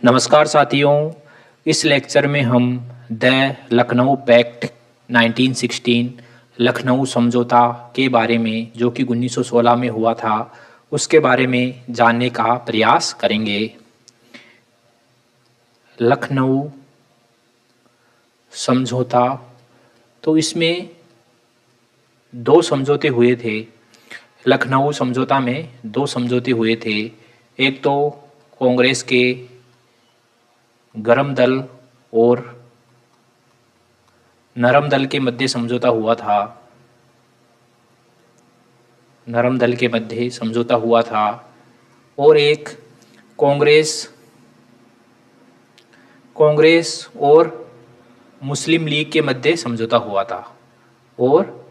नमस्कार साथियों, इस लेक्चर में हम द लखनऊ पैक्ट 1916 लखनऊ समझौता के बारे में जो कि 1916 में हुआ था उसके बारे में जानने का प्रयास करेंगे। लखनऊ समझौता, तो इसमें दो समझौते हुए थे। लखनऊ समझौता में दो समझौते हुए थे। एक तो कांग्रेस के गरम दल और नरम दल के मध्य समझौता हुआ था। नरम दल के मध्य समझौता हुआ था और एक कांग्रेस और मुस्लिम लीग के मध्य समझौता हुआ था और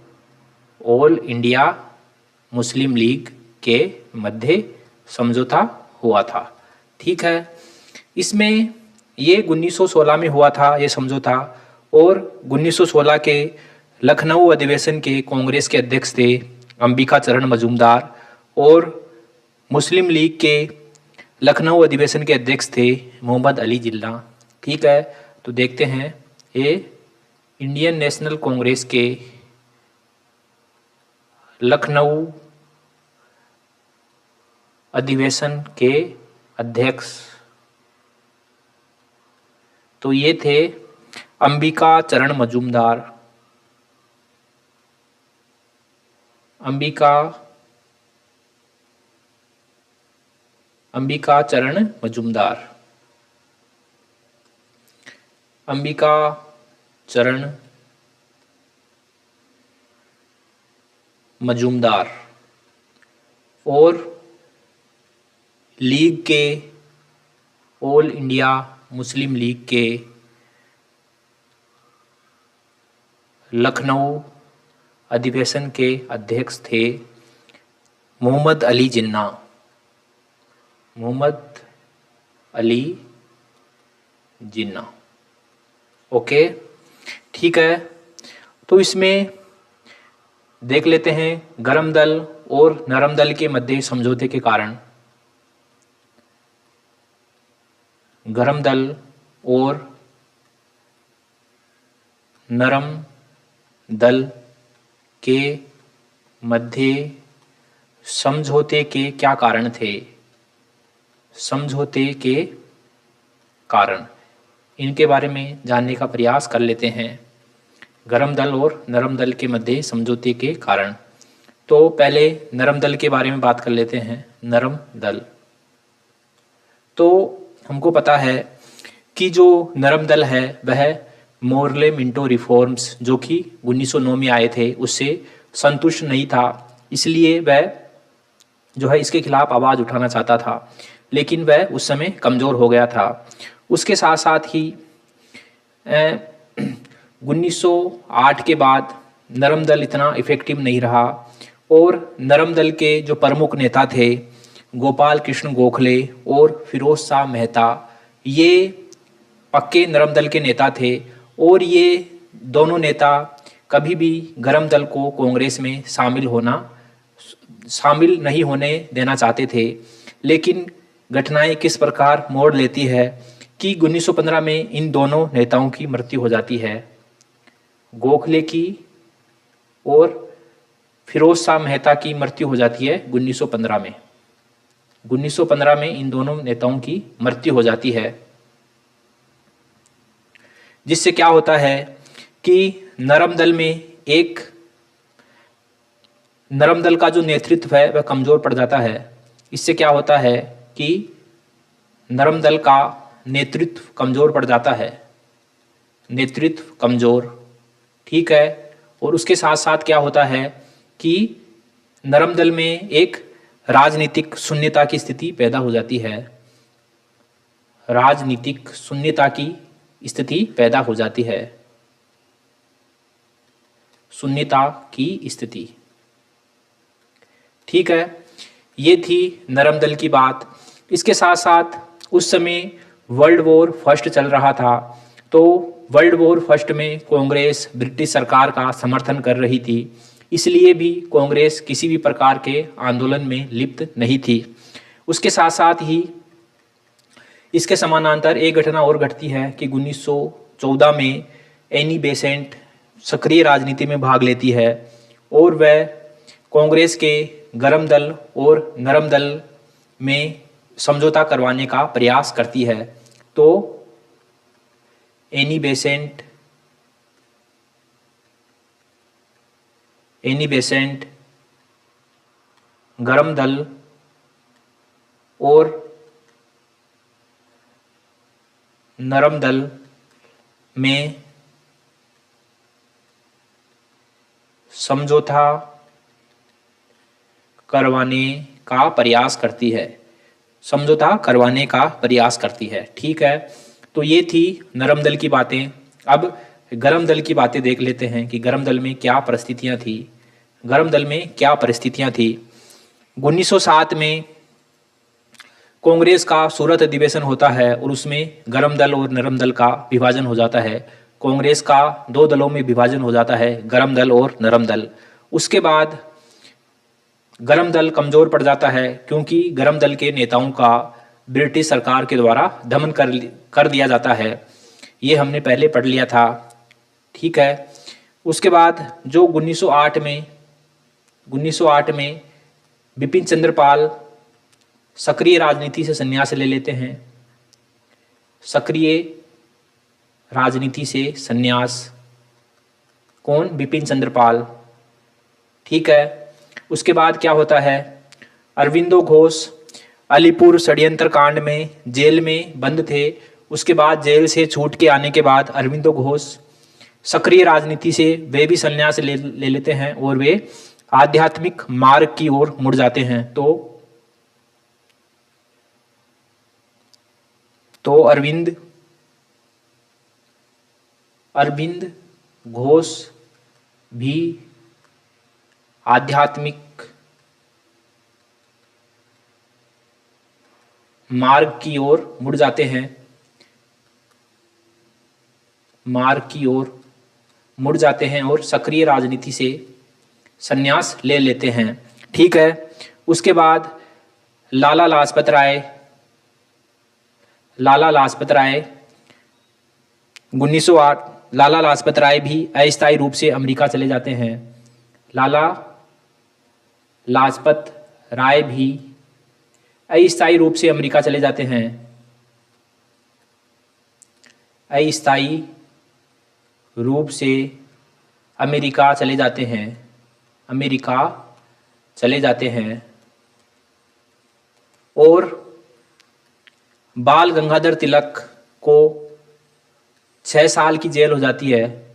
ऑल इंडिया मुस्लिम लीग के मध्य समझौता हुआ था। ठीक है, इसमें ये 1916 में हुआ था ये समझौता। और 1916 के लखनऊ अधिवेशन के कांग्रेस के अध्यक्ष थे अंबिका चरण मजूमदार और मुस्लिम लीग के लखनऊ अधिवेशन के अध्यक्ष थे मोहम्मद अली जिन्ना। ठीक है, तो देखते हैं ये इंडियन नेशनल कांग्रेस के लखनऊ अधिवेशन के अध्यक्ष तो ये थे अंबिका चरण मजूमदार। अंबिका चरण मजूमदार। अंबिका चरण मजूमदार और लीग के ऑल इंडिया मुस्लिम लीग के लखनऊ अधिवेशन के अध्यक्ष थे मोहम्मद अली जिन्ना। मोहम्मद अली जिन्ना। ओके, ठीक है, तो इसमें देख लेते हैं गरम दल और नरम दल के मध्य समझौते के कारण। गरम दल और नरम दल के मध्य समझौते के क्या कारण थे? समझौते के कारण इनके बारे में जानने का प्रयास कर लेते हैं। गरम दल और नरम दल के मध्य समझौते के कारण। तो पहले नरम दल के बारे में बात कर लेते हैं। नरम दल, तो हमको पता है कि जो नरम दल है वह मोर्ले मिंटो रिफॉर्म्स जो कि 1909 में आए थे उससे संतुष्ट नहीं था, इसलिए वह जो है इसके खिलाफ आवाज़ उठाना चाहता था, लेकिन वह उस समय कमज़ोर हो गया था। उसके साथ साथ ही 1908 के बाद नरम दल इतना इफ़ेक्टिव नहीं रहा और नरम दल के जो प्रमुख नेता थे गोपाल कृष्ण गोखले और फिरोज शाह मेहता, ये पक्के नरम दल के नेता थे और ये दोनों नेता कभी भी गरम दल को कांग्रेस में शामिल नहीं होने देना चाहते थे। लेकिन घटनाएं किस प्रकार मोड़ लेती है कि 1915 में इन दोनों नेताओं की मृत्यु हो जाती है, गोखले की और फिरोज शाह मेहता की मृत्यु हो जाती है 1915 में। 1915 में इन दोनों नेताओं की मृत्यु हो जाती है, जिससे क्या होता है कि नरम दल का जो नेतृत्व है वह कमज़ोर पड़ जाता है। इससे क्या होता है कि नरम दल का नेतृत्व कमज़ोर पड़ जाता है, नेतृत्व कमज़ोर। ठीक है, और उसके साथ साथ क्या होता है कि नरम दल में एक राजनीतिक शून्यता की स्थिति पैदा हो जाती है। राजनीतिक शून्यता की स्थिति पैदा हो जाती है। शून्यता की स्थिति। ठीक है, ये थी नरम दल की बात। इसके साथ साथ उस समय वर्ल्ड वॉर फर्स्ट चल रहा था, तो वर्ल्ड वॉर फर्स्ट में कांग्रेस ब्रिटिश सरकार का समर्थन कर रही थी। इसलिए भी कांग्रेस किसी भी प्रकार के आंदोलन में लिप्त नहीं थी। उसके साथ साथ ही इसके समानांतर एक घटना और घटती है कि 1914 में एनी बेसेंट सक्रिय राजनीति में भाग लेती है और वह कांग्रेस के गरम दल और नरम दल में समझौता करवाने का प्रयास करती है। तो एनी बेसेंट गरम दल और नरम दल में समझौता करवाने का प्रयास करती है। समझौता करवाने का प्रयास करती है। ठीक है, तो ये थी नरम दल की बातें। अब गरम दल की बातें देख लेते हैं कि गरम दल में क्या परिस्थितियां थी। गरम दल में क्या परिस्थितियां थी? 1907 में कांग्रेस का सूरत अधिवेशन होता है और उसमें गरम दल और नरम दल का विभाजन हो जाता है। कांग्रेस का दो दलों में विभाजन हो जाता है, गरम दल और नरम दल। उसके बाद गरम दल कमजोर पड़ जाता है क्योंकि गरम दल के नेताओं का ब्रिटिश सरकार के द्वारा दमन कर दिया जाता है। ये हमने पहले पढ़ लिया था। ठीक है, उसके बाद जो 1908 में बिपिन चंद्र पाल सक्रिय राजनीति से संन्यास ले लेते हैं। सक्रिय राजनीति से संन्यास कौन? बिपिन चंद्र पाल। ठीक है, उसके बाद क्या होता है? अरविंदो घोष अलीपुर षड्यंत्र कांड में जेल में बंद थे। उसके बाद जेल से छूट के आने के बाद अरविंदो घोष सक्रिय राजनीति से वे भी संन्यास ले लेते हैं और वे आध्यात्मिक मार्ग की ओर मुड़ जाते हैं। तो अरविंद घोष भी आध्यात्मिक मार्ग की ओर मुड़ जाते हैं। और सक्रिय राजनीति से संन्यास ले लेते हैं। ठीक है, उसके बाद लाला लाजपत राय 1908 लाला लाजपत राय भी अस्थायी रूप से अमेरिका चले जाते हैं। लाला लाजपत राय भी अस्थायी रूप से अमेरिका चले जाते हैं। अस्थायी रूप से अमेरिका चले जाते हैं। और बाल गंगाधर तिलक को 6 साल की जेल हो जाती है।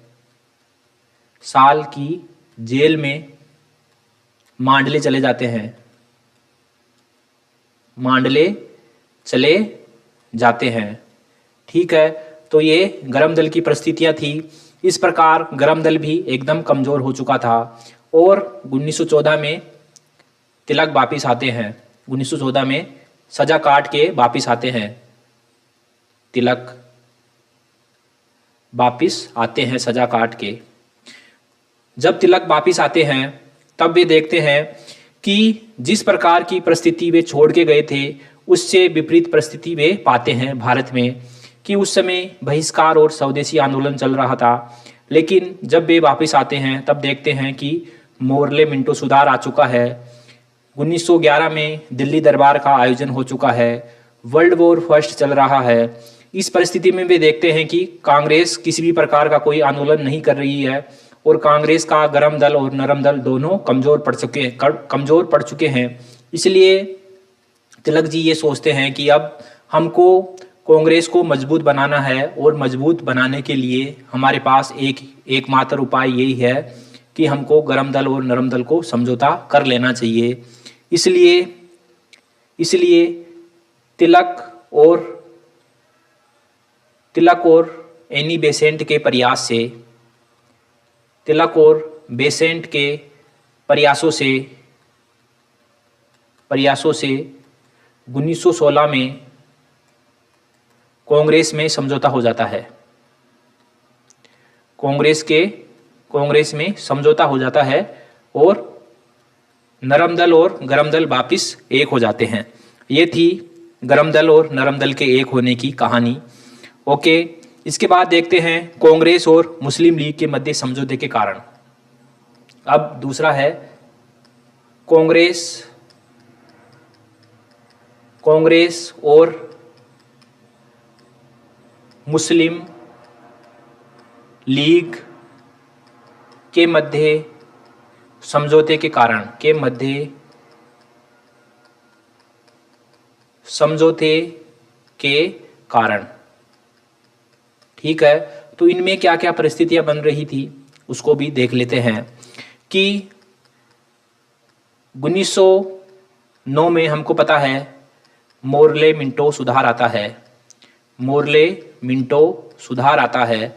साल की जेल में मांडले चले जाते हैं। ठीक है, तो ये गरम दल की परिस्थितियां थी। इस प्रकार गरम दल भी एकदम कमजोर हो चुका था और 1914 में तिलक वापिस आते हैं। 1914 में सजा काट के वापिस आते हैं। तिलक वापिस आते हैं सजा काट के। जब तिलक वापिस आते हैं तब वे देखते हैं कि जिस प्रकार की परिस्थिति वे छोड़ के गए थे उससे विपरीत परिस्थिति वे पाते हैं भारत में, कि उस समय बहिष्कार और स्वदेशी आंदोलन चल रहा था। लेकिन जब वे वापस आते हैं तब देखते हैं कि मोर्ले मिंटो सुधार आ चुका है। 1911 में दिल्ली दरबार का आयोजन हो चुका है। वर्ल्ड वॉर फर्स्ट चल रहा है। इस परिस्थिति में वे देखते हैं कि कांग्रेस किसी भी प्रकार का कोई आंदोलन नहीं कर रही है और कांग्रेस का गरम दल और नरम दल दोनों कमजोर पड़ चुके हैं। इसलिए तिलक जी ये सोचते हैं कि अब हमको कांग्रेस को मजबूत बनाना है और मजबूत बनाने के लिए हमारे पास एकमात्र उपाय यही है कि हमको गरम दल और नरम दल को समझौता कर लेना चाहिए। इसलिए तिलक और एनी बेसेंट के प्रयासों से 1916 में कांग्रेस में समझौता हो जाता है। कांग्रेस में समझौता हो जाता है और नरम दल और गरम दल वापिस एक हो जाते हैं। ये थी गरम दल और नरम दल के एक होने की कहानी। ओके, इसके बाद देखते हैं कांग्रेस और मुस्लिम लीग के मध्य समझौते के कारण। अब दूसरा है कांग्रेस और मुस्लिम लीग के मध्य समझौते के कारण ठीक है। तो इनमें क्या क्या परिस्थितियां बन रही थी उसको भी देख लेते हैं कि 1909 में हमको पता है मोर्ले मिंटो सुधार आता है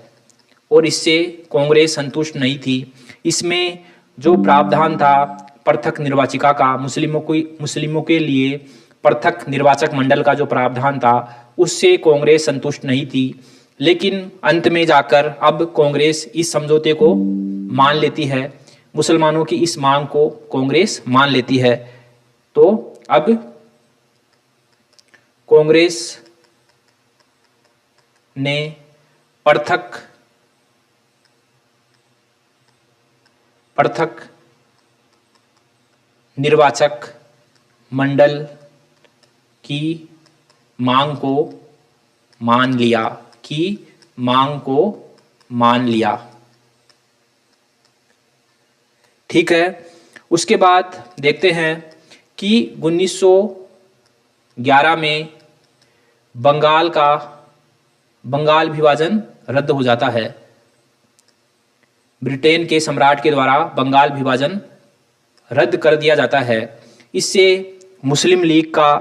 और इससे कांग्रेस संतुष्ट नहीं थी। इसमें जो प्रावधान था पृथक निर्वाचिका का, मुस्लिमों के लिए पृथक निर्वाचक मंडल का जो प्रावधान था उससे कांग्रेस संतुष्ट नहीं थी। लेकिन अंत में जाकर अब कांग्रेस इस समझौते को मान लेती है, मुसलमानों की इस मांग को कांग्रेस मान लेती है। तो अब कांग्रेस ने पृथक निर्वाचक मंडल की मांग को मान लिया। ठीक है। उसके बाद देखते हैं कि 1911 में बंगाल विभाजन रद्द हो जाता है। ब्रिटेन के सम्राट के द्वारा बंगाल विभाजन रद्द कर दिया जाता है। इससे मुस्लिम लीग का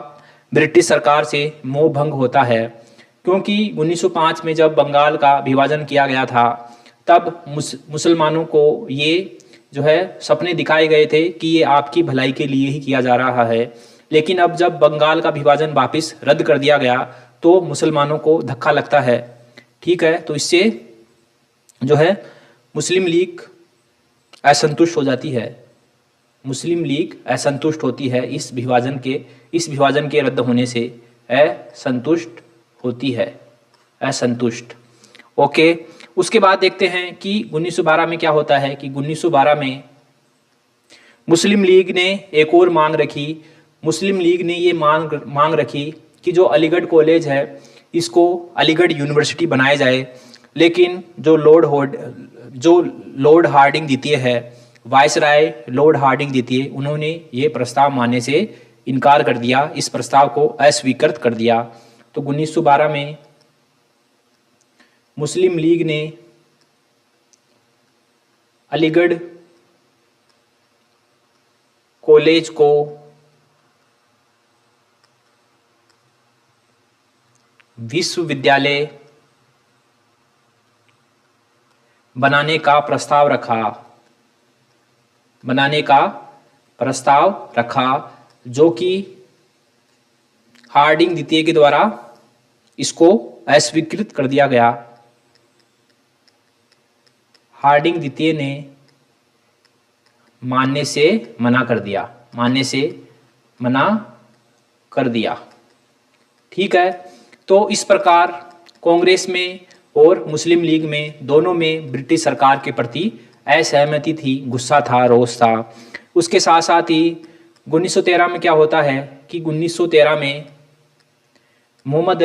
ब्रिटिश सरकार से मोह भंग होता है, क्योंकि 1905 में जब बंगाल का विभाजन किया गया था तब मुसलमानों को ये जो है सपने दिखाए गए थे कि ये आपकी भलाई के लिए ही किया जा रहा है। लेकिन अब जब बंगाल का विभाजन वापस रद्द कर दिया गया तो मुसलमानों को धक्का लगता है। ठीक है। तो इससे जो है मुस्लिम लीग असंतुष्ट हो जाती है। मुस्लिम लीग असंतुष्ट होती है इस विभाजन के रद्द होने से असंतुष्ट होती है। ओके। उसके बाद देखते हैं कि 1912 में क्या होता है कि 1912 में मुस्लिम लीग ने एक और मांग रखी। मुस्लिम लीग ने ये मांग रखी कि जो अलीगढ़ कॉलेज है इसको अलीगढ़ यूनिवर्सिटी बनाया जाए। लेकिन जो लॉर्ड हार्डिंग द्वितीय है, वायसराय लॉर्ड हार्डिंग द्वितीय, उन्होंने ये प्रस्ताव मानने से इनकार कर दिया, इस प्रस्ताव को अस्वीकृत कर दिया। तो 1912 में मुस्लिम लीग ने अलीगढ़ कॉलेज को विश्वविद्यालय बनाने का प्रस्ताव रखा, जो कि हार्डिंग द्वितीय के द्वारा इसको अस्वीकृत कर दिया गया। हार्डिंग द्वितीय ने मानने से मना कर दिया। ठीक है। तो इस प्रकार कांग्रेस में और मुस्लिम लीग में दोनों में ब्रिटिश सरकार के प्रति असहमति थी, गुस्सा था, रोष था। उसके साथ साथ ही 1913 में क्या होता है कि 1913 में मोहम्मद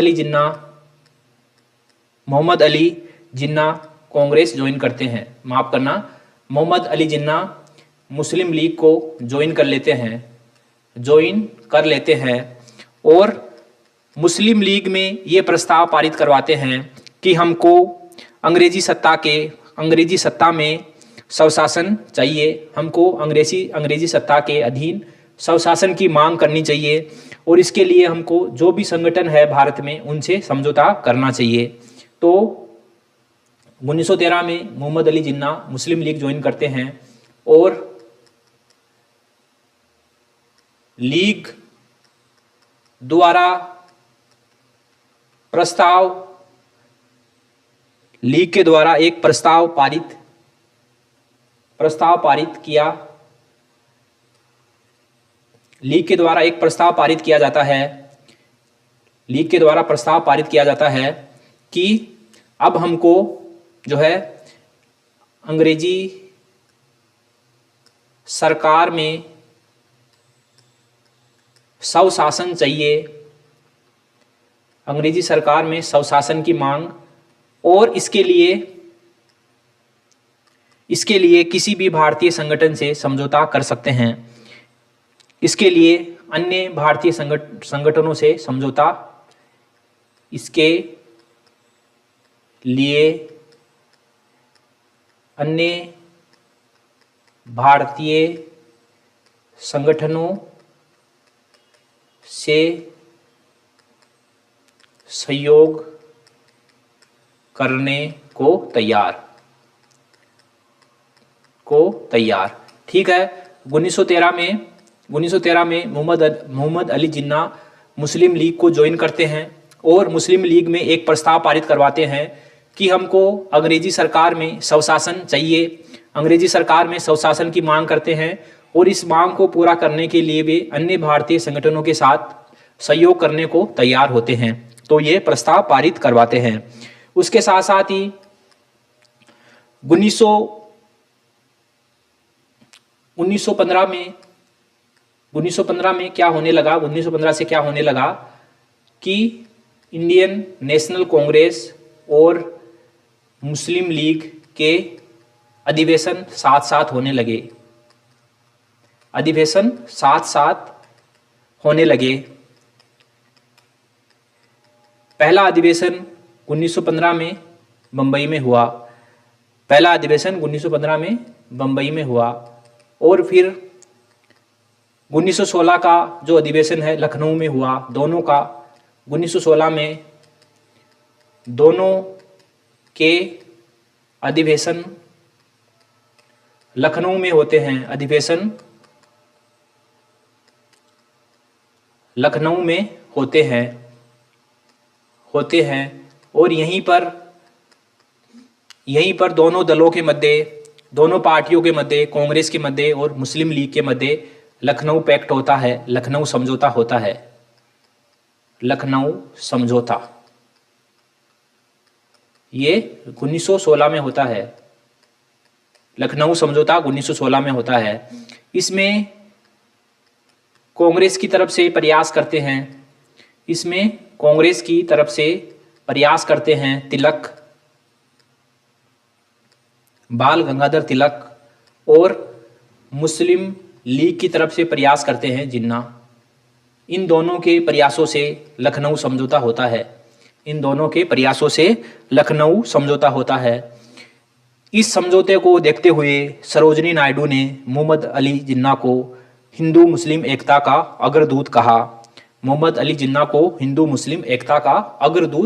अली जिन्ना कांग्रेस ज्वाइन करते हैं। माफ करना, मोहम्मद अली जिन्ना मुस्लिम लीग को ज्वाइन कर लेते हैं और मुस्लिम लीग में ये प्रस्ताव पारित करवाते हैं कि हमको अंग्रेजी सत्ता में स्वशासन चाहिए, हमको अंग्रेजी सत्ता के अधीन स्वशासन की मांग करनी चाहिए और इसके लिए हमको जो भी संगठन है भारत में उनसे समझौता करना चाहिए। तो 1913 में मोहम्मद अली जिन्ना मुस्लिम लीग ज्वाइन करते हैं और लीग के द्वारा एक प्रस्ताव पारित किया जाता है लीग के द्वारा प्रस्ताव पारित किया जाता है कि अब हमको जो है अंग्रेजी सरकार में स्वशासन चाहिए, अंग्रेजी सरकार में स्वशासन की मांग, और इसके लिए किसी भी भारतीय संगठन से समझौता कर सकते हैं। इसके लिए अन्य भारतीय संगठनों से समझौता, इसके लिए अन्य भारतीय संगठनों से सहयोग करने को तैयार। ठीक है। 1913 में मोहम्मद अली जिन्ना मुस्लिम लीग को ज्वाइन करते हैं और मुस्लिम लीग में एक प्रस्ताव पारित करवाते हैं कि हमको अंग्रेजी सरकार में स्वशासन चाहिए, अंग्रेजी सरकार में स्वशासन की मांग करते हैं और इस मांग को पूरा करने के लिए वे अन्य भारतीय संगठनों के साथ सहयोग करने को तैयार होते हैं। तो ये प्रस्ताव पारित करवाते हैं। उसके साथ साथ ही 1915 में क्या होने लगा, 1915 से क्या होने लगा कि इंडियन नेशनल कांग्रेस और मुस्लिम लीग के अधिवेशन साथ साथ होने लगे। पहला अधिवेशन 1915 में बंबई में हुआ, और फिर 1916 का जो अधिवेशन है लखनऊ में हुआ। दोनों का 1916 में दोनों के अधिवेशन लखनऊ में होते हैं, अधिवेशन लखनऊ में होते हैं और यहीं पर दोनों दलों के मध्य, दोनों पार्टियों के मध्य, कांग्रेस के मध्य और मुस्लिम लीग के मध्य लखनऊ पैक्ट होता है, लखनऊ समझौता होता है। लखनऊ समझौता ये 1916 में होता है। लखनऊ समझौता 1916 में होता है। इसमें कांग्रेस की तरफ से प्रयास करते हैं, तिलक, बाल गंगाधर तिलक, और मुस्लिम लीग की तरफ से प्रयास करते हैं जिन्ना। इन दोनों के प्रयासों से लखनऊ समझौता होता है। इस समझौते को देखते हुए सरोजिनी नायडू ने मोहम्मद अली जिन्ना को हिंदू मुस्लिम एकता का अग्रदूत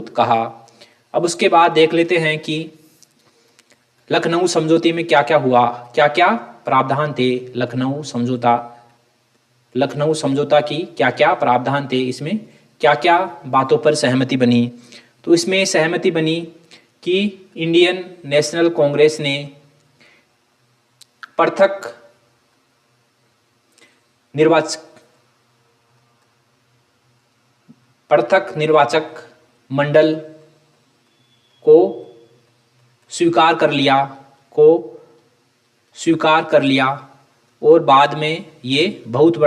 कहा। अब उसके बाद देख लेते हैं कि लखनऊ समझौते में क्या क्या हुआ, क्या क्या प्रावधान थे। लखनऊ समझौता की क्या क्या प्रावधान थे, इसमें क्या क्या बातों पर सहमति बनी। तो इसमें सहमति बनी कि इंडियन नेशनल कांग्रेस ने पृथक निर्वाचक मंडल को स्वीकार कर लिया और बाद में ये बहुत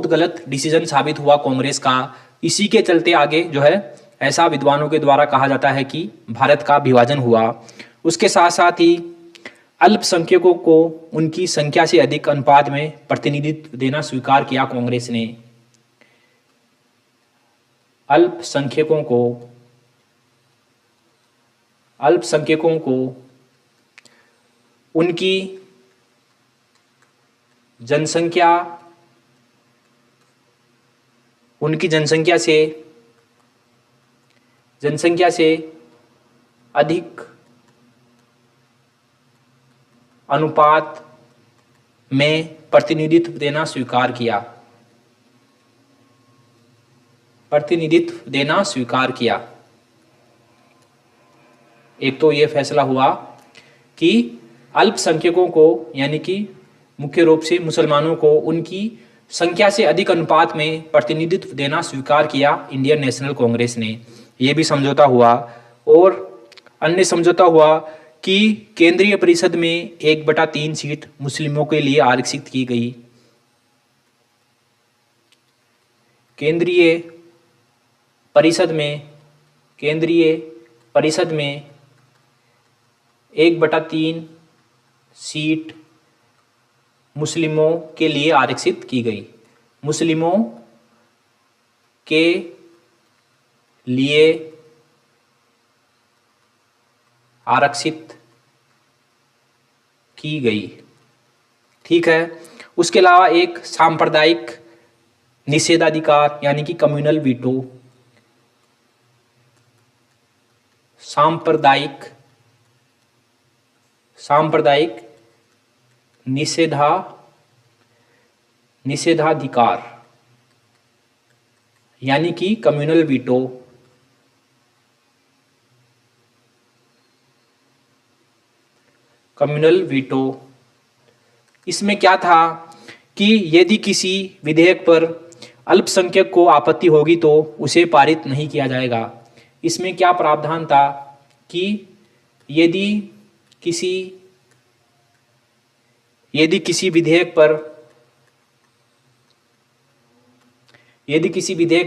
गलत डिसीजन साबित हुआ कांग्रेस का। इसी के चलते आगे जो है ऐसा विद्वानों के द्वारा कहा जाता है कि भारत का विभाजन हुआ। उसके साथ साथ ही अल्पसंख्यकों को उनकी संख्या से अधिक अनुपात में प्रतिनिधित्व देना स्वीकार किया कांग्रेस ने। अल्पसंख्यकों को उनकी जनसंख्या से अधिक अनुपात में प्रतिनिधित्व देना स्वीकार किया। एक तो ये फैसला हुआ कि अल्पसंख्यकों को, यानी कि मुख्य रूप से मुसलमानों को, उनकी संख्या से अधिक अनुपात में प्रतिनिधित्व देना स्वीकार किया इंडियन नेशनल कांग्रेस ने। यह भी समझौता हुआ। और अन्य समझौता हुआ कि केंद्रीय परिषद में 1/3 सीट मुस्लिमों के लिए आरक्षित की गई। केंद्रीय परिषद में 1/3 सीट मुस्लिमों के लिए आरक्षित की गई। मुस्लिमों के लिए आरक्षित की गई। ठीक है। उसके अलावा एक सांप्रदायिक निषेधाधिकार यानी कि कम्युनल वीटो, सांप्रदायिक निषेधाधिकार यानी कि कम्युनल वीटो। इसमें क्या था कि यदि किसी विधेयक पर अल्पसंख्यक को आपत्ति होगी तो उसे पारित नहीं किया जाएगा। इसमें क्या प्रावधान था कि यदि किसी विधेयक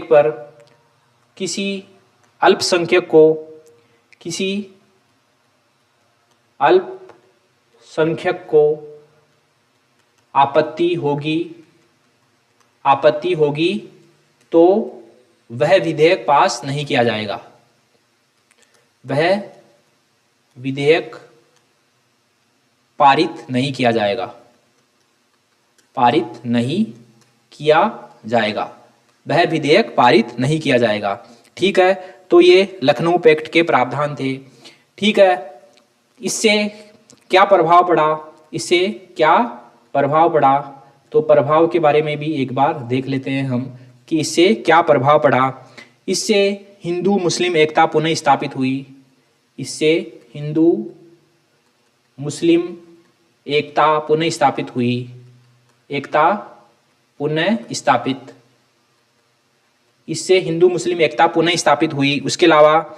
पर किसी अल्पसंख्यक को आपत्ति होगी तो वह विधेयक पास नहीं किया जाएगा। वह विधेयक पारित नहीं किया जाएगा। वह विधेयक पारित नहीं किया जाएगा। ठीक है। तो ये लखनऊ पैक्ट के प्रावधान थे। ठीक है। इससे क्या प्रभाव पड़ा? तो प्रभाव के बारे में भी एक बार देख लेते हैं हम कि इससे क्या प्रभाव पड़ा। इससे हिंदू मुस्लिम एकता पुनः स्थापित हुई। उसके अलावा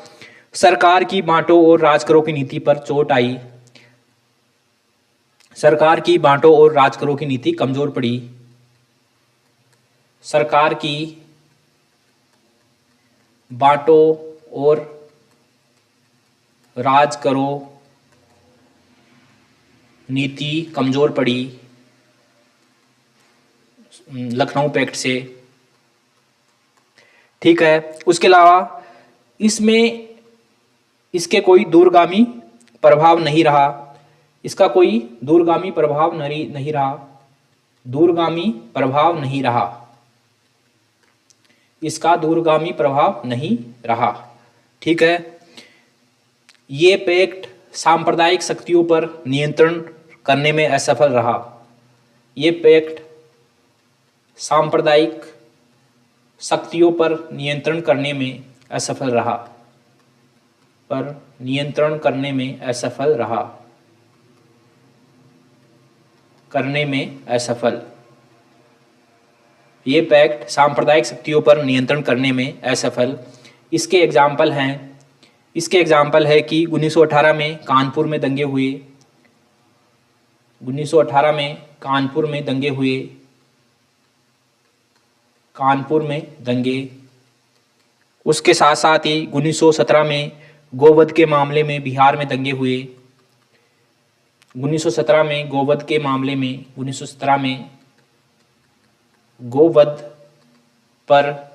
सरकार की बांटो और राज करो की नीति पर चोट आई। सरकार की बांटो और राज करो की नीति कमजोर पड़ी। सरकार की बांटो और राज करो नीति कमजोर पड़ी लखनऊ पैक्ट से। ठीक है। उसके अलावा इसके कोई दूरगामी प्रभाव नहीं रहा। इसका कोई दूरगामी प्रभाव नहीं रहा। ठीक है। ये पैक्ट सांप्रदायिक शक्तियों पर नियंत्रण करने में असफल रहा। ये पैक्ट सांप्रदायिक शक्तियों पर नियंत्रण करने में असफल। इसके एग्जाम्पल है कि 1918 में कानपुर में दंगे हुए। उसके साथ साथ ही 1917 में गोवध के मामले में बिहार में दंगे हुए। 1917 में गोवध पर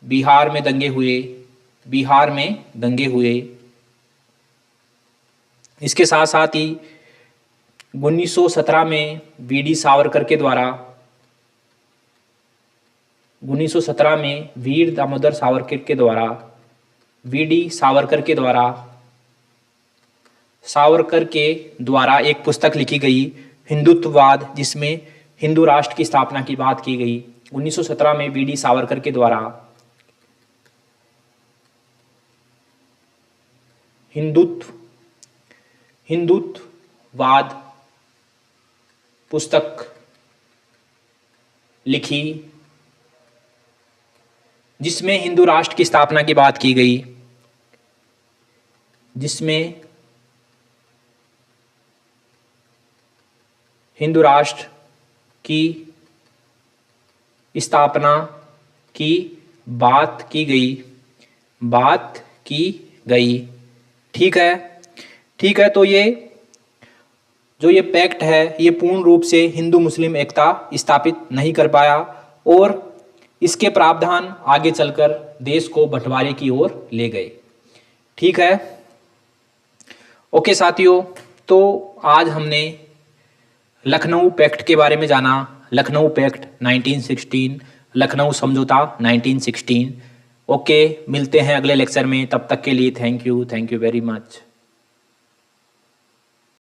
बिहार में दंगे हुए। इसके साथ साथ ही 1917 में वीडी सावरकर वीर दामोदर सावरकर के द्वारा एक पुस्तक लिखी गई हिंदुत्ववाद, जिसमें हिंदू राष्ट्र की स्थापना की बात की गई। 1917 में वीडी सावरकर के द्वारा हिंदुत्ववाद पुस्तक लिखी जिसमें हिंदू राष्ट्र की स्थापना की बात की गई, जिसमें हिंदू राष्ट्र की स्थापना की बात की गई। ठीक है, ठीक है। तो ये जो ये पैक्ट है ये पूर्ण रूप से हिंदू मुस्लिम एकता स्थापित नहीं कर पाया और इसके प्रावधान आगे चलकर देश को बंटवारे की ओर ले गए। ठीक है, ओके साथियों, तो आज हमने लखनऊ पैक्ट के बारे में जाना। लखनऊ पैक्ट 1916, लखनऊ समझौता 1916। ओके, मिलते हैं अगले लेक्चर में। तब तक के लिए थैंक यू वेरी मच।